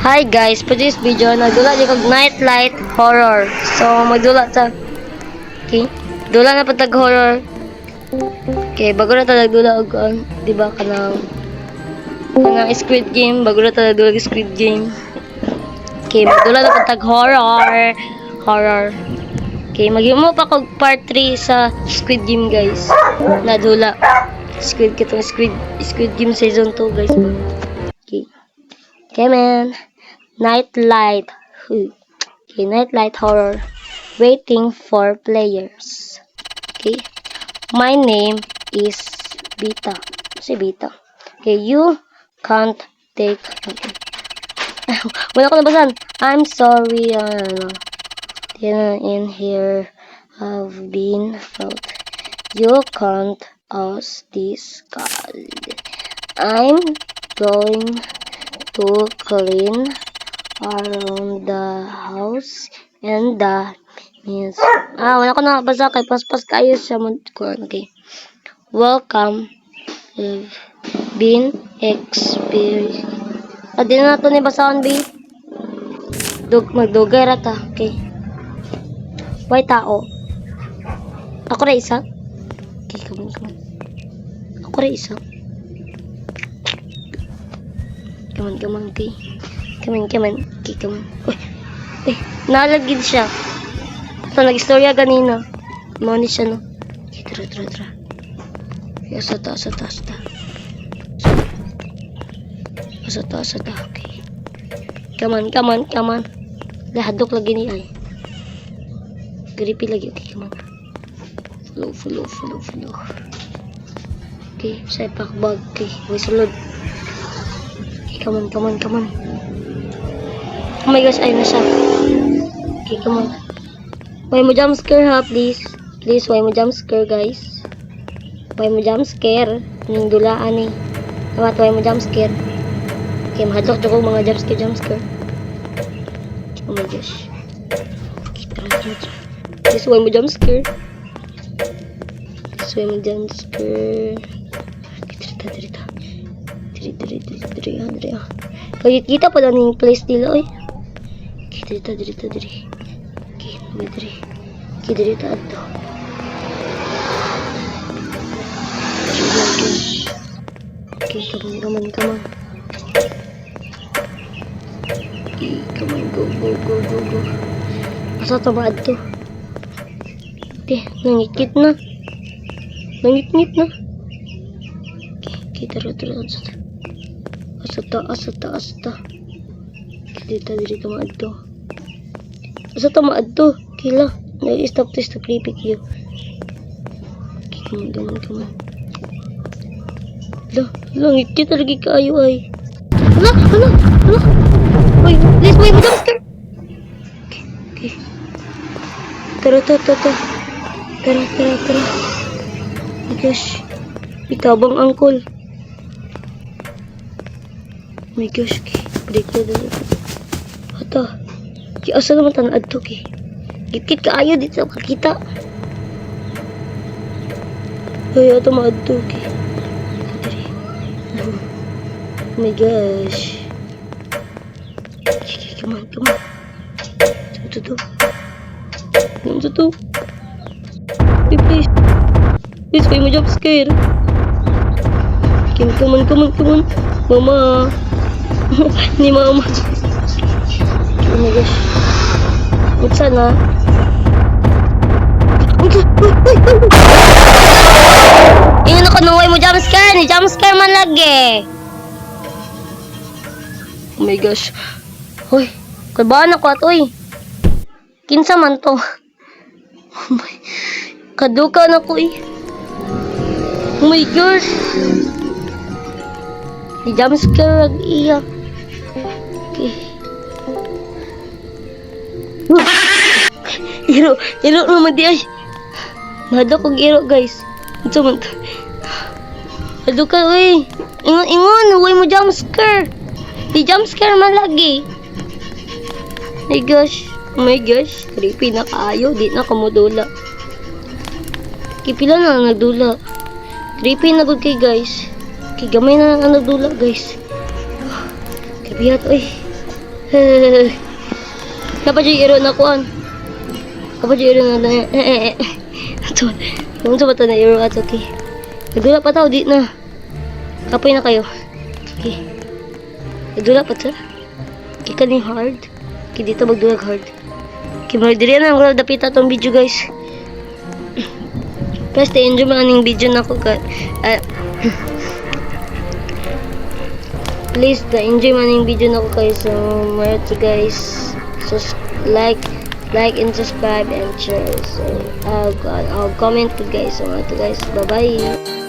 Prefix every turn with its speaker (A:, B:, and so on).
A: Hi guys, for this video, nagdula di kag nightlight horror. So, magdula ta. Okay? Dula na patag horror. Okay, bago na ta nagdula og di ba kanang Squid Game, bago na ta nagdula og Squid Game. Okay, magdula na patag horror. Horror. Okay, maghimo pa kog part 3 sa Squid Game, guys. Nadula. Squid Game season 2, guys. Okay. Okay, man. Nightlight. Okay, nightlight horror. Waiting for players. Okay. My name is Beta. Si Beta. Okay, you can't take. Okay. Wala ko nabasan. I'm sorry. In here have been found. You can't ask this card. I'm going to clean around the house and the means. Wala ko nakabasa kay paspas kayo siya mo. Okay. Welcome. Have been experienced. Di na ito ni basahan, B. Magdugay rata. Okay. Why tao? Ako na isa? Okay, come on. Ako na isa. Come on, okay. Come on. Okay, come on. Uy, nalagid siya. Ito, nag-istorya ganina. Mauni siya, no? Okay, tara. Asa ta. Okay. Come on. Lahadok lagi ni ay. Grippy lagi. Okay, come on. Follow. Okay, sepak bag. Okay, sulod. Come on. Oh my gosh, ayun na siya. Okay, come on. Why mo jump scare ha, please. Please, why mo jump scare, guys. Why mo jump scare. Ning dulaan eh. Tawat, why mo jump scare. Okay, mahadlok dyan ko mga jump scare. Oh my gosh. Okay, tara. Please, why mo jump scare. Okay, Diri. Kita pa lang yung place nila, oy. Okay, diri. Okay, diri ta adto. Okay, come on. Okay, come on, go. Asa ta ba adto? Okay, nangit na. Okay, tara. Asta. Dito maadto. Asa ta maadto? Kila. Nag-stop to creepy kayo. Okay, come on. Langit kita lagi kayo ay. Hala. Wait, please, wait, jump scare. Okay. Tara. Oh my gosh. Itabang angkol. Oh my gosh, okay. Break na dito. Hata. Asa naman tanad to, okay. Git kaayo dito kakita. Ay, ito maad to, okay. Oh my gosh. Okay, come on. Ito. Hey, please. Please, kayo mo jump scare. Okay, come on. Mama. Ni mama. Oh my gosh. Utsa na. Ingon ako nung way mo jump scare. Ni jump scare man lagi. Oh my gosh. Hoy. Kalbahan ako at oy. Kinsa man to. Oh my. Kaduka na ko eh. Oh my gosh. Ni jump scare ag iya. Okay. Iro naman di ay. Mahadok kong iro, guys. Ito man to. Mahadok ka, uy. Ingon, huwag mo jump scare. Di jump scare man lagi. Oh my gosh. Creepy na kaayo. Di na kamudula. Kipila na nagdula. Creepy na good kay, guys. Kay gamay na nagdula, guys. Kabiyat, uy. Dapat yung iro na kuan. Dapat yung iro na ito. Kung sa mata na iro at okay. Nagdula pa tao, di na. Kapoy na kayo. Okay. Nagdula pa ta. Okay, kaning hard. Okay, dito magdulag hard. Okay, mga diri na. Ang dapita tong video, guys. Plus, enjoy mo aning video na ko. Please, enjoy man yung video na ko kayo. So, mayroon guys. So, like and subscribe and share. So, I'll comment po guys. So, ito guys. Bye-bye.